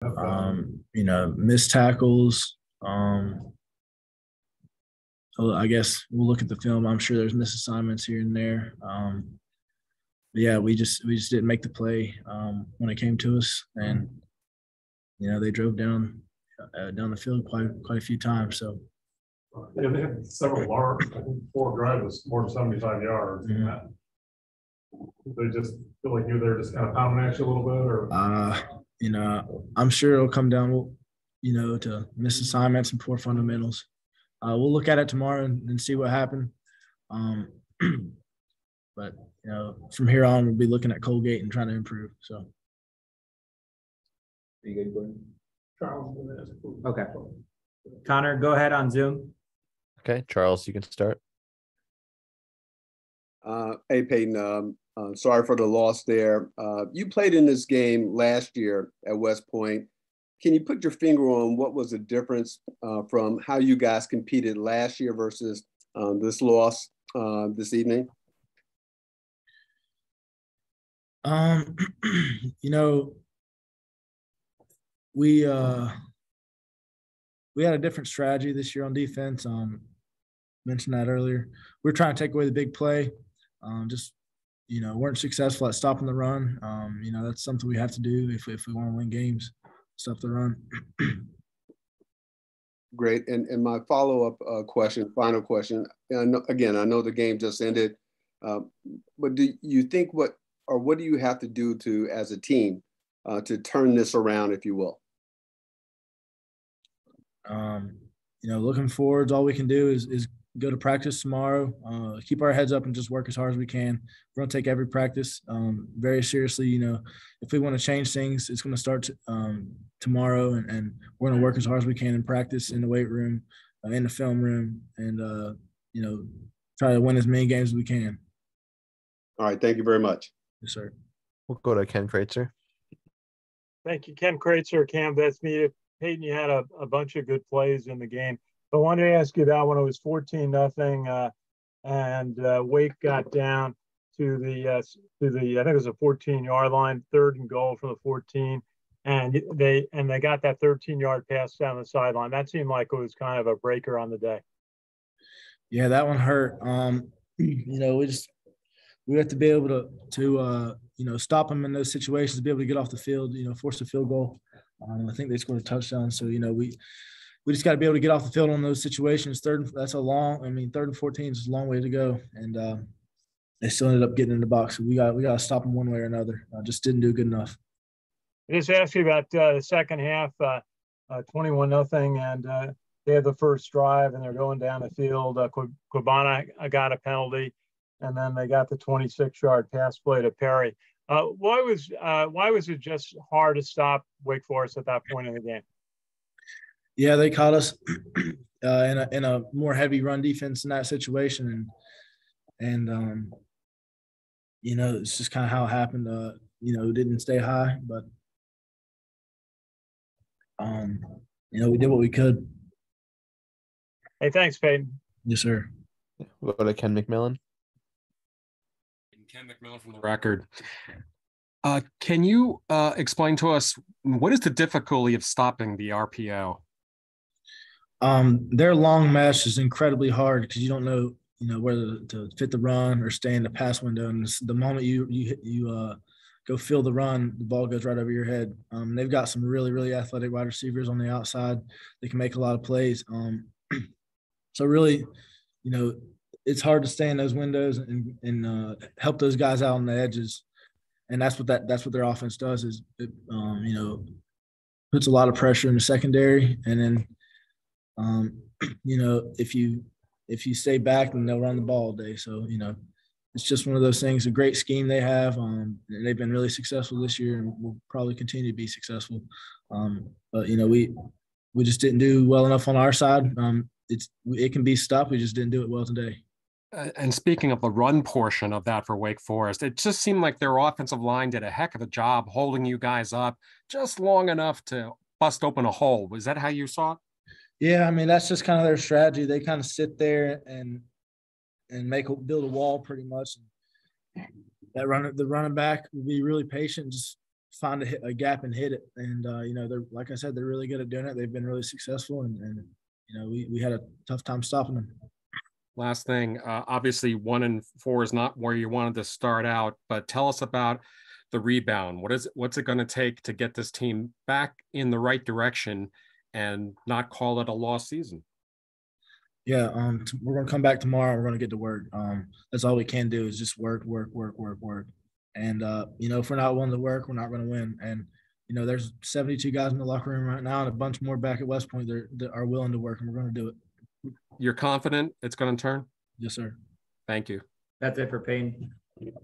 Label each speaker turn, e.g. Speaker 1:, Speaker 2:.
Speaker 1: Missed tackles. So I guess we'll look at the film. I'm sure there's misassignments here and there. But yeah, we just didn't make the play when it came to us, and they drove down the field quite a few times. So
Speaker 2: yeah, they had several large, I think 4 drives, more than 75 yards.
Speaker 1: Mhm.
Speaker 2: That they just feel like you're there just kind of pounding at you a little bit, or
Speaker 1: I'm sure it'll come down, to misassignments and poor fundamentals. We'll look at it tomorrow and see what happened. Um, but from here on, we'll be looking at Colgate and trying to improve. So,
Speaker 3: Are you good, Gordon?
Speaker 2: Charles.
Speaker 3: Okay. Connor, go ahead on Zoom.
Speaker 4: Okay, Charles, you can start.
Speaker 5: Hey, Peyton, sorry for the loss there. You played in this game last year at West Point. Can you put your finger on what was the difference from how you guys competed last year versus this loss this evening?
Speaker 1: We had a different strategy this year on defense. Mentioned that earlier. We're trying to take away the big play. Weren't successful at stopping the run. That's something we have to do if we want to win games. Stop the run.
Speaker 5: Great. And my follow-up final question. I know the game just ended, but do you think what do you have to do as a team to turn this around, if you will?
Speaker 1: Looking forward, all we can do is go to practice tomorrow, keep our heads up and just work as hard as we can. We're going to take every practice very seriously. If we want to change things, it's going to start tomorrow, and we're going to work as hard as we can in practice, in the weight room, in the film room, and, try to win as many games as we can.
Speaker 5: All right. Thank you very much.
Speaker 1: Yes, sir.
Speaker 4: We'll go to Ken Kraetzer.
Speaker 6: Thank you, Ken Kraetzer, CaMMVets Media. Peyton, you had a bunch of good plays in the game. I wanted to ask you about when it was 14-0, and Wake got down to the I think it was a 14-yard line, 3rd and goal from the 14, and they got that 13-yard pass down the sideline. That seemed like it was kind of a breaker on the day.
Speaker 1: Yeah, that one hurt. We have to be able to stop them in those situations, be able to get off the field, force a field goal. I think they scored a touchdown. So, we just got to be able to get off the field on those situations. 3rd and 14 is a long way to go. And they still ended up getting in the box. So we got to stop them one way or another. Just didn't do good enough.
Speaker 6: I just asked you about the second half, 21-0, and they have the first drive, and they're going down the field. Quibana got a penalty, and then they got the 26-yard pass play to Perry. Why was it just hard to stop Wake Forest at that point in the game?
Speaker 1: Yeah, they caught us in a more heavy run defense in that situation, and it's just kind of how it happened. It didn't stay high, but we did what we could.
Speaker 6: Hey, thanks, Peyton.
Speaker 1: Yes, sir.
Speaker 4: We'll go to Ken McMillan.
Speaker 7: Ken McMillan from The Record. Can you explain to us what is the difficulty of stopping the RPO?
Speaker 1: Their long mesh is incredibly hard because you don't know, whether to fit the run or stay in the pass window. And the moment you go fill the run, the ball goes right over your head. They've got some really, really athletic wide receivers on the outside. They can make a lot of plays. So really, it's hard to stay in those windows and help those guys out on the edges. And that's what their offense does is it, puts a lot of pressure in the secondary. And then, if you stay back, then they'll run the ball all day. So, it's just one of those things, a great scheme they have. And they've been really successful this year and will probably continue to be successful. But, we just didn't do well enough on our side. It can be stopped. We just didn't do it well today.
Speaker 7: And speaking of the run portion of that for Wake Forest, it just seemed like their offensive line did a heck of a job holding you guys up just long enough to bust open a hole. Was that how you saw it?
Speaker 1: Yeah, that's just kind of their strategy. They kind of sit there and build a wall pretty much. The running back will be really patient, just find a gap and hit it. And you know, they're, like I said, they're really good at doing it. They've been really successful, and you know, we had a tough time stopping them.
Speaker 7: Last thing, obviously 1-4 is not where you wanted to start out, but tell us about the rebound. What's it going to take to get this team back in the right direction and not call it a lost season?
Speaker 1: Yeah, we're gonna come back tomorrow. We're gonna get to work. That's all we can do is just work. And you know, if we're not willing to work, we're not gonna win. And you know, there's 72 guys in the locker room right now, and a bunch more back at West Point that are willing to work, and we're gonna do it.
Speaker 7: You're confident it's going to turn?
Speaker 1: Yes, sir.
Speaker 7: Thank you.
Speaker 3: That's it for Peyton.